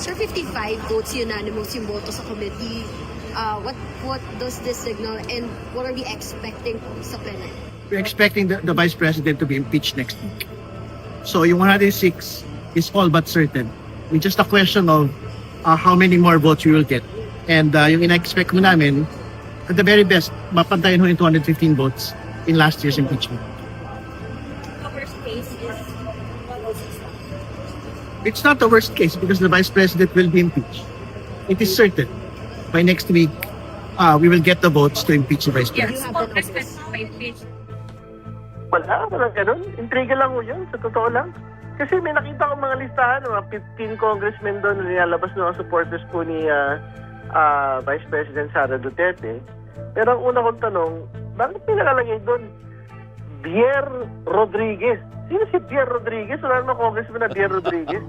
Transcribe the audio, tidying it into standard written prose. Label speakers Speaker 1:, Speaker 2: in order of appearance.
Speaker 1: Sir, 55 votes unanimous yung boto sa committee. What does this signal and what are we expecting sa plenary?
Speaker 2: We're expecting the Vice President to be impeached next week. So yung 106 is all but certain. It's just a question of how many more votes we will get. And yung ina-expect mo namin, at the very best, mapantayin ho yung 215 votes in last year's impeachment.
Speaker 1: The worst case is 106.
Speaker 2: It's not the worst case because the Vice President will be impeached. It is certain. By next week, we will get the votes to impeach the Vice President.
Speaker 3: Walang ganun. Intriga lang mo yun, sa totoo lang. Kasi may nakita ko mga listahan, mga 15 congressmen doon na nilalabas ng mga supporters po ni Vice President Sara Duterte. Pero ang una kong tanong, bakit may nakalagay doon? Bier Rodriguez. Sino si Bier Rodriguez? Wala namang congressman na Bier Rodriguez.